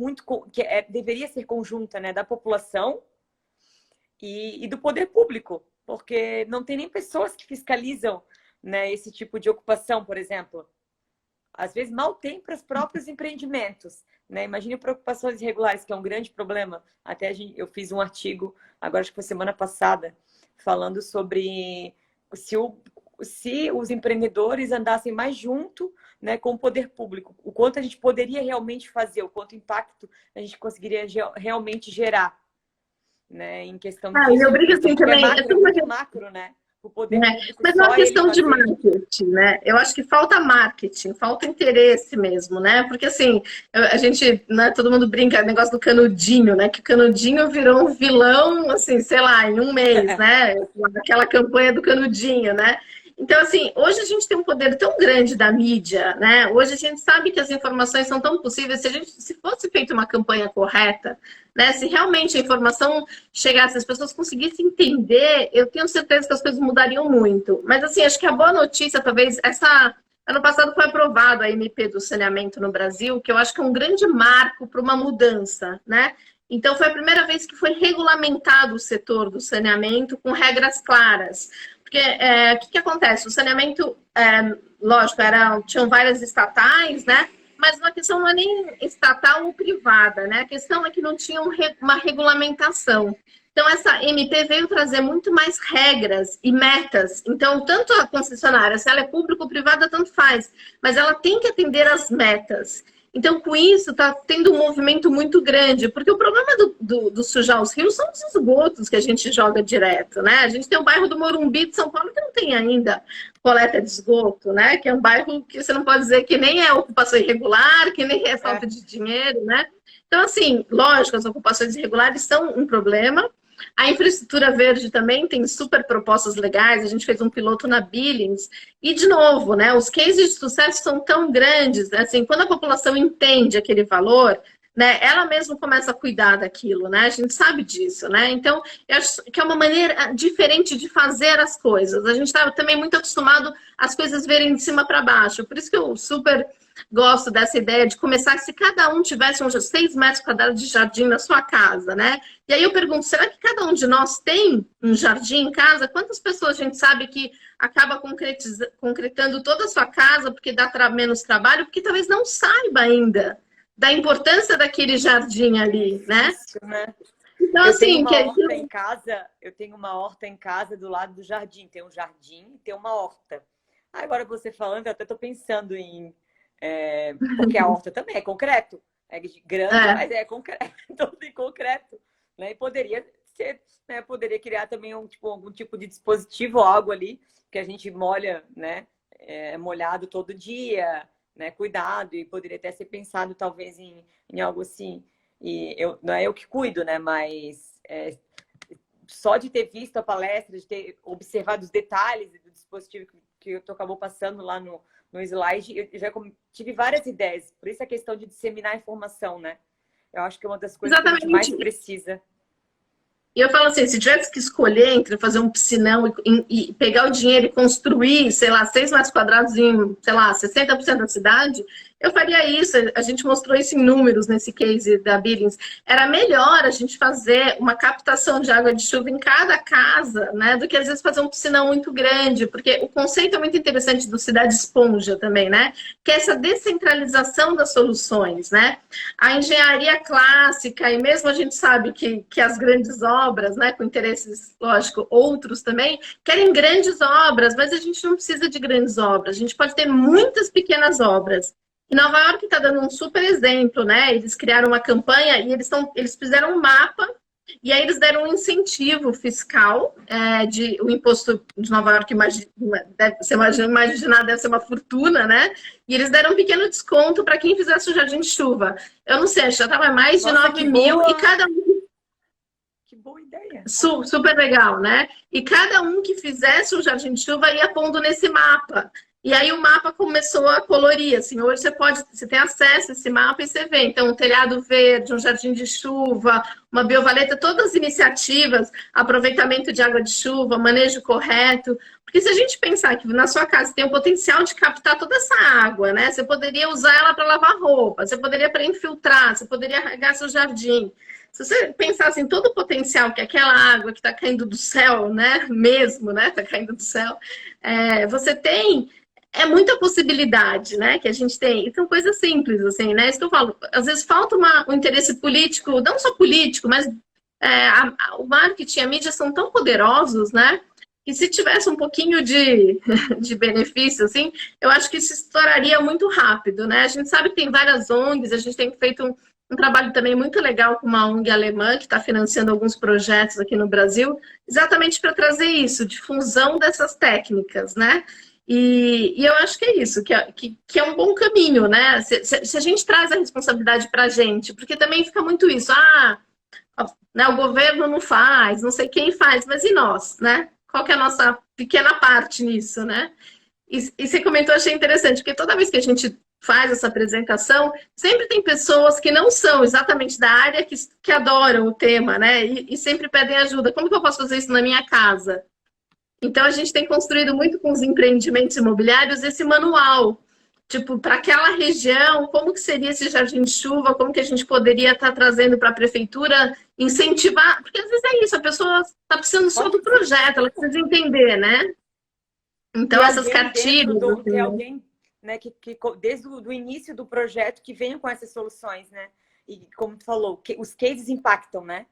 deveria ser conjunta, né? Da população e do poder público, porque não tem nem pessoas que fiscalizam, né, esse tipo de ocupação, por exemplo. Às vezes mal tem para os próprios empreendimentos, né? Imagine ocupações irregulares, que é um grande problema. Até eu fiz um artigo, agora acho que foi semana passada, falando sobre se os empreendedores andassem mais junto, né, com o poder público, o quanto a gente poderia realmente fazer, o quanto impacto a gente conseguiria realmente gerar, né, em questão de eu brigo assim também, muito macro, né? O poder público, mas não é uma questão de marketing, né? Eu acho que falta marketing, falta interesse mesmo, né? Porque assim, a gente, né, todo mundo brinca, negócio do canudinho, né? Que o canudinho virou um vilão, assim, sei lá, em um mês, né? Aquela campanha do canudinho, né? Então, assim, hoje a gente tem um poder tão grande da mídia, né? Hoje a gente sabe que as informações são tão possíveis. Se fosse feita uma campanha correta, né? Se realmente a informação chegasse, as pessoas conseguissem entender, eu tenho certeza que as coisas mudariam muito. Mas, assim, acho que a boa notícia, talvez, ano passado foi aprovado a MP do saneamento no Brasil, que eu acho que é um grande marco para uma mudança, né? Então, foi a primeira vez que foi regulamentado o setor do saneamento com regras claras. Porque o que acontece? O saneamento, lógico, tinham várias estatais, né? Mas a questão não é nem estatal ou privada, né? A questão é que não tinha uma regulamentação. Então, essa MP veio trazer muito mais regras e metas. Então, tanto a concessionária, se ela é pública ou privada, tanto faz. Mas ela tem que atender às metas. Então, com isso, está tendo um movimento muito grande, porque o problema do sujar os rios são os esgotos que a gente joga direto, né? A gente tem o bairro do Morumbi de São Paulo que não tem ainda coleta de esgoto, né? Que é um bairro que você não pode dizer que nem é ocupação irregular, que nem é falta de dinheiro, né? Então, assim, lógico, as ocupações irregulares são um problema. A infraestrutura verde também tem super propostas legais. A gente fez um piloto na Billings. E, de novo, né, os cases de sucesso são tão grandes. Né, assim, quando a população entende aquele valor, né, ela mesma começa a cuidar daquilo. Né, a gente sabe disso. Né? Então, eu acho que é uma maneira diferente de fazer as coisas. A gente está também muito acostumado às coisas verem de cima para baixo. Por isso que eu super gosto dessa ideia de começar, se cada um tivesse uns 6 metros quadrados de jardim na sua casa, né? E aí eu pergunto, será que cada um de nós tem um jardim em casa? Quantas pessoas a gente sabe que acaba concretando toda a sua casa porque dá menos trabalho, porque talvez não saiba ainda da importância daquele jardim ali, né? Isso, né? Então, assim, eu tenho uma horta em casa do lado do jardim. Tem um jardim e tem uma horta. Agora você falando, eu até estou pensando em... porque a horta também é concreto. É grande, mas é concreto. Todo em concreto. Né? E poderia ser, né? Poderia criar também algum tipo de dispositivo, algo ali, que a gente molha, né? Molhado todo dia, né? Cuidado, e poderia até ser pensado talvez em algo assim. E não é eu que cuido, né? Mas só de ter visto a palestra, de ter observado os detalhes do dispositivo que tu acabou passando lá no slide, eu já tive várias ideias. Por isso a questão de disseminar a informação, né? Eu acho que é uma das coisas que a gente mais precisa. E eu falo assim, se tivesse que escolher entre fazer um piscinão e pegar o dinheiro e construir, sei lá, 6 metros quadrados em, sei lá, 60% da cidade, eu faria isso. A gente mostrou isso em números nesse case da Billings. Era melhor a gente fazer uma captação de água de chuva em cada casa, né, do que às vezes fazer um piscinão muito grande, porque o conceito é muito interessante do cidade esponja também, né, que é essa descentralização das soluções, né. A engenharia clássica, e mesmo a gente sabe que as grandes obras, né, com interesses, lógico, outros também, querem grandes obras, mas a gente não precisa de grandes obras, a gente pode ter muitas pequenas obras. E Nova York está dando um super exemplo, né? Eles criaram uma campanha e eles fizeram um mapa e aí eles deram um incentivo fiscal, o imposto de Nova York, você imaginar, deve ser uma fortuna, né? E eles deram um pequeno desconto para quem fizesse o jardim de chuva. Eu não sei, já estava mais de 9 mil e cada um... Que boa ideia. Super legal, né? E cada um que fizesse um jardim de chuva ia pondo nesse mapa. E aí o mapa começou a colorir, assim, hoje você tem acesso a esse mapa e você vê, então, um telhado verde, um jardim de chuva, uma biovaleta, todas as iniciativas, aproveitamento de água de chuva, manejo correto, porque se a gente pensar que na sua casa tem o potencial de captar toda essa água, né, você poderia usar ela para lavar roupa, você poderia para infiltrar, você poderia regar seu jardim. Se você pensasse em todo o potencial que aquela água que está caindo do céu, né, mesmo, né, está caindo do céu, você tem... É muita possibilidade, né, que a gente tem. E são coisas simples, assim, né? Isso que eu falo. Às vezes falta um interesse político, não só político, mas o marketing e a mídia são tão poderosos, né? Que se tivesse um pouquinho de benefício, assim, eu acho que isso estouraria muito rápido, né? A gente sabe que tem várias ONGs, a gente tem feito um trabalho também muito legal com uma ONG alemã que está financiando alguns projetos aqui no Brasil, exatamente para trazer isso, difusão dessas técnicas, né? E eu acho que é isso, que é um bom caminho, né? Se a gente traz a responsabilidade para a gente, porque também fica muito isso, né, o governo não faz, não sei quem faz, mas e nós, né? qual que é a nossa pequena parte nisso, né? E você comentou, achei interessante, porque toda vez que a gente faz essa apresentação, sempre tem pessoas que não são exatamente da área que adoram o tema, né? E sempre pedem ajuda. Como que eu posso fazer isso na minha casa? Então, a gente tem construído muito com os empreendimentos imobiliários esse manual. Tipo, para aquela região, como que seria esse jardim de chuva? Como que a gente poderia estar trazendo para a prefeitura, incentivar? Porque às vezes é isso, a pessoa está precisando só do projeto, ela precisa entender, né? Então, essas cartilhas. Ter alguém, né, que desde o início do projeto que venha com essas soluções, né? E como tu falou, os cases impactam, né?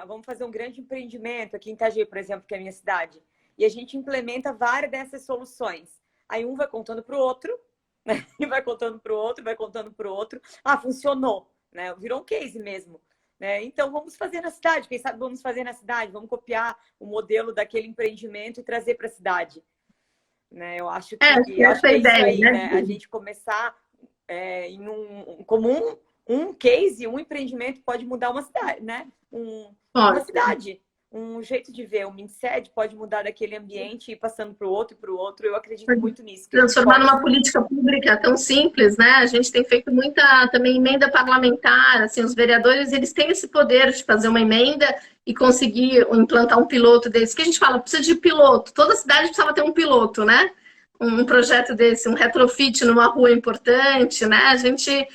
Vamos fazer um grande empreendimento aqui em Itajaí, por exemplo, que é a minha cidade. E a gente implementa várias dessas soluções. Aí um vai contando para o outro, né? E vai contando para o outro, vai contando para o outro. Funcionou, né? Virou um case mesmo. Né? Então, vamos fazer na cidade. Quem sabe vamos fazer na cidade. Vamos copiar o modelo daquele empreendimento e trazer para a cidade. Né? Eu acho que, essa é isso ideia, aí, né? A gente começar em um case, um empreendimento pode mudar uma cidade, né? Uma cidade. Um jeito de ver, um mindset pode mudar daquele ambiente e ir passando para o outro e para o outro. Eu acredito muito nisso. Transformar numa política pública tão simples, né? A gente tem feito muita também emenda parlamentar, assim, os vereadores, eles têm esse poder de fazer uma emenda e conseguir implantar um piloto desse. Que a gente fala, precisa de piloto. Toda cidade precisava ter um piloto, né? Um projeto desse, um retrofit numa rua importante, né? A gente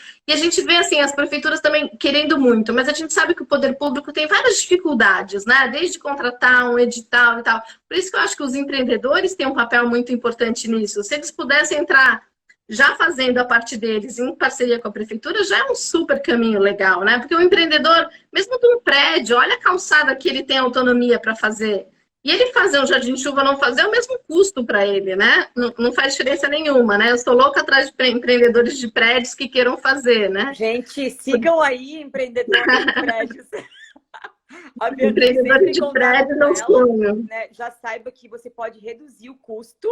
vê, assim, as prefeituras também querendo muito, mas a gente sabe que o poder público tem várias dificuldades, né? Desde contratar um edital e tal. Por isso que eu acho que os empreendedores têm um papel muito importante nisso. Se eles pudessem entrar já fazendo a parte deles em parceria com a prefeitura, já é um super caminho legal, né? Porque o empreendedor, mesmo de um prédio, olha a calçada que ele tem autonomia para fazer. E ele fazer um jardim de chuva, não fazer, é o mesmo custo para ele, né? Não faz diferença nenhuma, né? Eu estou louca atrás de empreendedores de prédios que queiram fazer, né? Gente, sigam aí empreendedores de prédios. Empreendedores de prédios não sonham. Né? Já saiba que você pode reduzir o custo,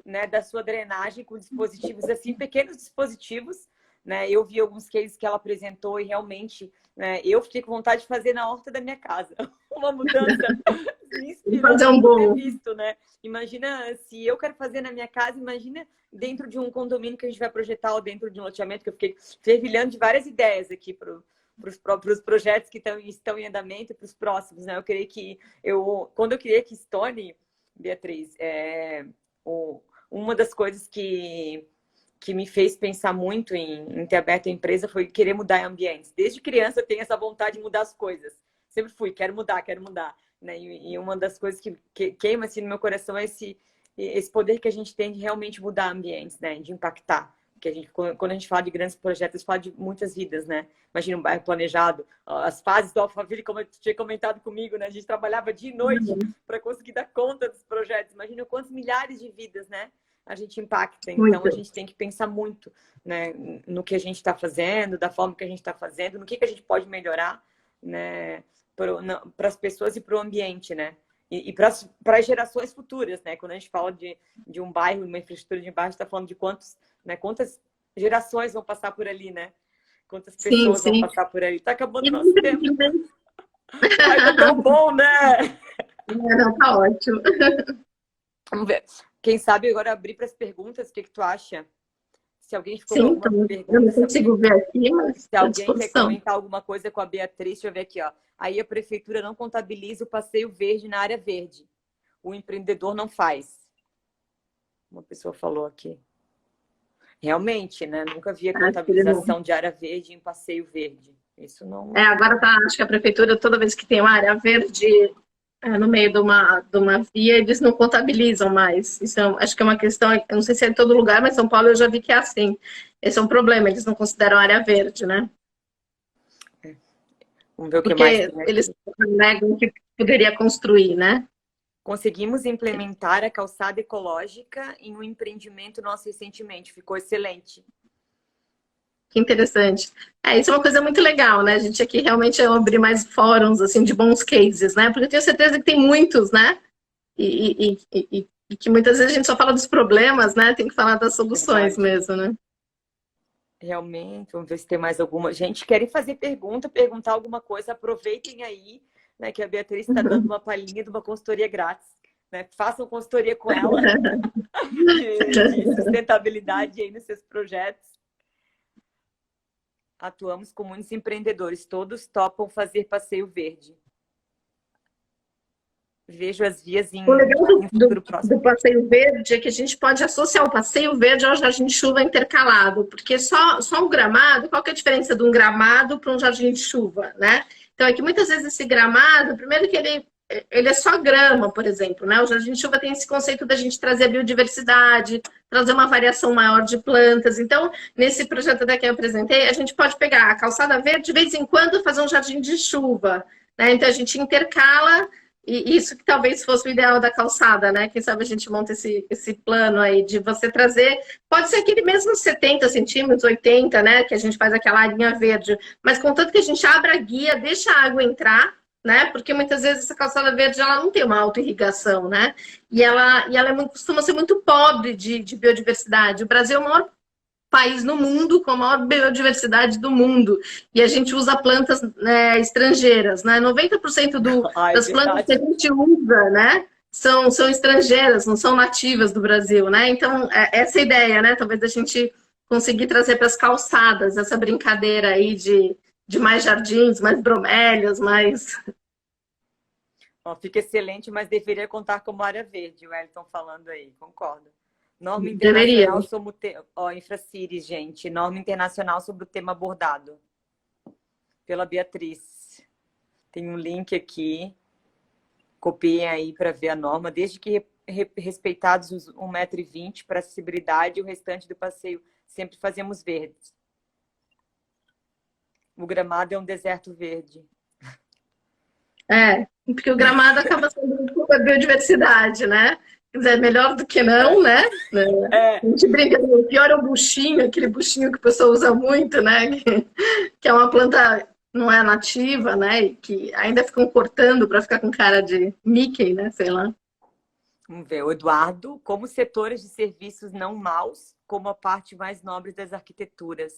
né, da sua drenagem com dispositivos assim, pequenos dispositivos. Né? Eu vi alguns cases que ela apresentou e realmente, né, eu fiquei com vontade de fazer na horta da minha casa. Uma mudança me inspirou imprevisto, né? Imagina, se eu quero fazer na minha casa, imagina dentro de um condomínio que a gente vai projetar ou dentro de um loteamento, que eu fiquei fervilhando de várias ideias aqui para os próprios projetos que estão em andamento e para os próximos, né? Quando eu queria que Stone, Beatriz, uma das coisas que me fez pensar muito em ter aberto a empresa foi querer mudar ambientes. Desde criança eu tenho essa vontade de mudar as coisas. Sempre fui, quero mudar. Né? E uma das coisas que queima assim, no meu coração é esse poder que a gente tem de realmente mudar ambientes, né? De impactar. Porque quando a gente fala de grandes projetos, a gente fala de muitas vidas, né? Imagina um bairro planejado, as fases do Alphaville, como eu tinha comentado comigo, né? A gente trabalhava dia e noite para conseguir dar conta dos projetos. Imagina quantos milhares de vidas, né? A gente impacta. Então, a gente tem que pensar muito, né, no que a gente está fazendo, da forma que a gente está fazendo, no que a gente pode melhorar, né, para as pessoas e para o ambiente, né? E para as gerações futuras, né? Quando a gente fala de um bairro, uma infraestrutura de bairro, está falando de quantas gerações vão passar por ali, né? Quantas pessoas vão passar por ali. Está acabando o nosso tempo. Mas tá tão bom, né? Não, tá ótimo. Vamos ver. Quem sabe agora abrir para as perguntas, o que tu acha? Se alguém ficou com alguma pergunta, eu não consigo ver aqui, mas se alguém quer comentar alguma coisa com a Beatriz, deixa eu ver aqui, ó. Aí a prefeitura não contabiliza o passeio verde na área verde. O empreendedor não faz. Uma pessoa falou aqui. Realmente, né? Nunca vi a contabilização de área verde em passeio verde. Isso não... agora acho que a prefeitura, toda vez que tem uma área verde no meio de uma via, eles não contabilizam mais. Isso acho que é uma questão, eu não sei se é em todo lugar, mas em São Paulo eu já vi que é assim. Esse é um problema, eles não consideram área verde, né? Vamos ver o que mais. Porque eles negam que poderia construir, né? Conseguimos implementar a calçada ecológica em um empreendimento nosso recentemente. Ficou excelente. Que interessante. Isso é uma coisa muito legal, né? A gente aqui realmente abrir mais fóruns, assim, de bons cases, né? Porque eu tenho certeza que tem muitos, né? E que muitas vezes a gente só fala dos problemas, né? Tem que falar das soluções mesmo, né? Realmente, vamos ver se tem mais alguma. Gente, querem fazer perguntar alguma coisa, aproveitem aí, né, que a Beatriz está dando uma palhinha de uma consultoria grátis. Né? Façam consultoria com ela de sustentabilidade aí nos seus projetos. Atuamos com muitos empreendedores, todos topam fazer passeio verde. Vejo as vias em O legal um futuro próximo. do passeio verde é que a gente pode associar o passeio verde ao jardim de chuva intercalado, porque só um gramado, qual que é a diferença de um gramado para um jardim de chuva, né? Então, é que muitas vezes esse gramado, primeiro que ele é só grama, por exemplo, né? O jardim de chuva tem esse conceito da gente trazer a biodiversidade, trazer uma variação maior de plantas. Então, nesse projeto daqui que eu apresentei, a gente pode pegar a calçada verde, de vez em quando fazer um jardim de chuva, né? Então, a gente intercala, e isso que talvez fosse o ideal da calçada, né? Quem sabe a gente monta esse plano aí de você trazer, pode ser aquele mesmo 70 centímetros, 80, né? Que a gente faz aquela linha verde, mas contanto que a gente abra a guia, deixa a água entrar, né? Porque muitas vezes essa calçada verde ela não tem uma autoirrigação, né? E ela costuma ser muito pobre de biodiversidade. O Brasil é o maior país no mundo com a maior biodiversidade do mundo. E a gente usa plantas, né, estrangeiras, né? 90% das plantas que a gente usa, né? São estrangeiras, não são nativas do Brasil, né? Então, essa é a ideia, né? Talvez a gente conseguir trazer para as calçadas essa brincadeira aí de mais jardins, mais bromélias, mais... Ó, fica excelente, mas deveria contar como área verde, o Wellington falando aí, concordo. Norma internacional sobre o tema... Ó, Infracities, gente, norma internacional sobre o tema bordado. Pela Beatriz. Tem um link aqui, copiem aí para ver a norma, desde que respeitados os 1,20 m para acessibilidade e o restante do passeio sempre fazemos verdes. O gramado é um deserto verde. Porque o gramado acaba sendo super biodiversidade, né? Quer dizer, melhor do que não, né? A gente brinca, o pior é o buchinho, aquele buchinho que o pessoal usa muito, né? Que é uma planta não é nativa, né? E que ainda ficam cortando para ficar com cara de Mickey, né? Sei lá. Vamos ver, o Eduardo, como setores de serviços não maus, como a parte mais nobre das arquiteturas.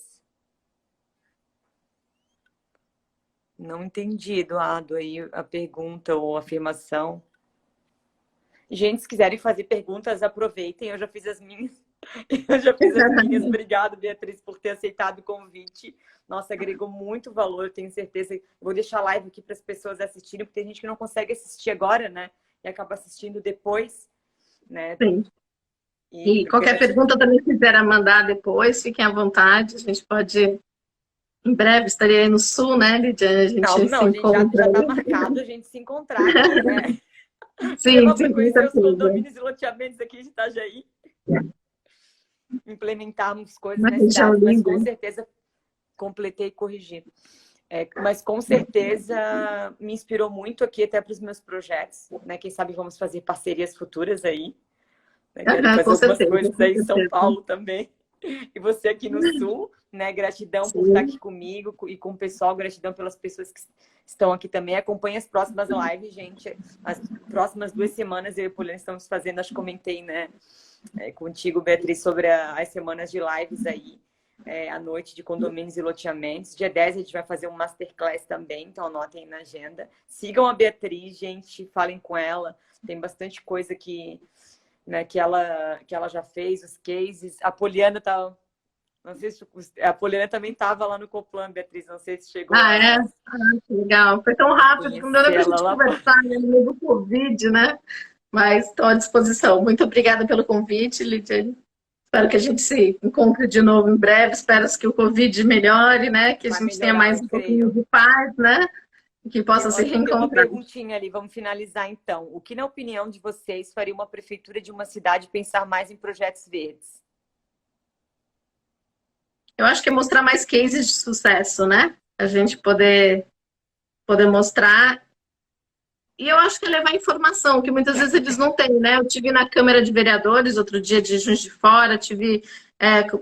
Não entendi, Eduardo, aí a pergunta ou a afirmação. Gente, se quiserem fazer perguntas, aproveitem. Eu já fiz as minhas. Obrigado, Beatriz, por ter aceitado o convite. Nossa, agregou muito valor, eu tenho certeza. Eu vou deixar a live aqui para as pessoas assistirem, porque tem gente que não consegue assistir agora, né? E acaba assistindo depois, né? Sim. E qualquer pergunta também, se quiser mandar depois, fiquem à vontade. A gente pode... Em breve estarei aí no Sul, né, Lídia? A gente já está marcado a gente se encontrar, né? Sim, para conhecer os condomínios e loteamentos aqui de Itajaí. Implementarmos coisas na cidade, mas com certeza completei e corrigi. Mas com certeza me inspirou muito aqui até para os meus projetos, né? Quem sabe vamos fazer parcerias futuras aí. Quero fazer algumas coisas aí em São Paulo também. E você aqui no Sul, né? Gratidão por estar aqui comigo e com o pessoal, gratidão pelas pessoas que estão aqui também. Acompanhe as próximas lives, gente. As próximas 2 semanas eu e a Poliana estamos fazendo, acho que comentei, né? Contigo, Beatriz, sobre as semanas de lives aí, à noite de condomínios e loteamentos. Dia 10 a gente vai fazer um masterclass também, então anotem na agenda. Sigam a Beatriz, gente, falem com ela. Tem bastante coisa que... Né, que ela já fez, os cases. A Poliana tá... Não sei se... A Poliana também estava lá no Coplan, Beatriz. Não sei se chegou lá. É? Que legal. Foi tão rápido que não deu pra gente conversar no meio do Covid, né? Mas estou à disposição. Muito obrigada pelo convite, Lídia. Espero que a gente se encontre de novo em breve. Espero que o Covid melhore, né? Que a gente tenha mais um pouquinho de paz, né? Que possa se reencontrar. Uma perguntinha ali, vamos finalizar então. O que, na opinião de vocês, faria uma prefeitura de uma cidade pensar mais em projetos verdes? Eu acho que é mostrar mais cases de sucesso, né? A gente poder mostrar. E eu acho que é levar informação, que muitas vezes eles não têm, né? Eu tive na Câmara de Vereadores outro dia de Juiz de Fora, tive...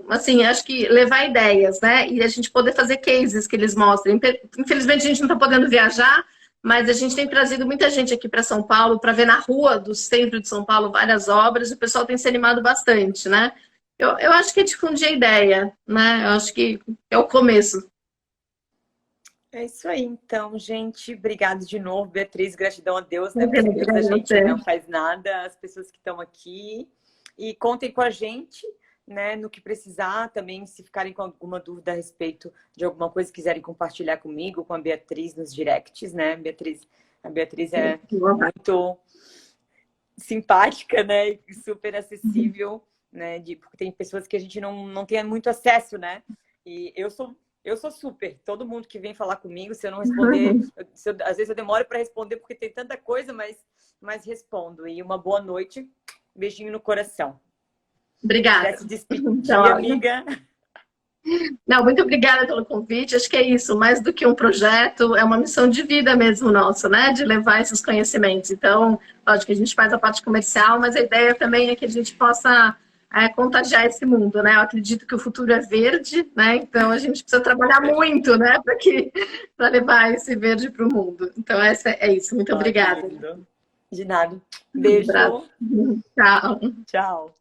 assim, acho que levar ideias, né? E a gente poder fazer cases que eles mostrem. Infelizmente, a gente não está podendo viajar, mas a gente tem trazido muita gente aqui para São Paulo para ver na rua do centro de São Paulo várias obras, e o pessoal tem se animado bastante, né? Eu acho que é difundir a ideia, né? Eu acho que é o começo. É isso aí, então, gente. Obrigado de novo, Beatriz. Gratidão a Deus, né? Porque sem Deus a gente não faz nada. As pessoas que estão aqui. E contem com a gente, né? No que precisar também, se ficarem com alguma dúvida a respeito de alguma coisa, quiserem compartilhar comigo, com a Beatriz nos directs, né? A Beatriz é muito simpática, né? E super acessível, né? Porque tem pessoas que a gente não tem muito acesso, né? E eu sou super. Todo mundo que vem falar comigo, se eu não responder, às vezes eu demoro para responder porque tem tanta coisa, mas respondo. E uma boa noite. Beijinho no coração. Obrigada. Se despedir, amiga. Não, muito obrigada pelo convite. Acho que é isso, mais do que um projeto, é uma missão de vida mesmo nossa, né? De levar esses conhecimentos. Então, lógico que a gente faz a parte comercial, mas a ideia também é que a gente possa contagiar esse mundo, né? Eu acredito que o futuro é verde, né? Então a gente precisa trabalhar muito, né? Para levar esse verde para o mundo. Então, é isso. Muito obrigada. De nada. Beijo. Tchau. Tchau.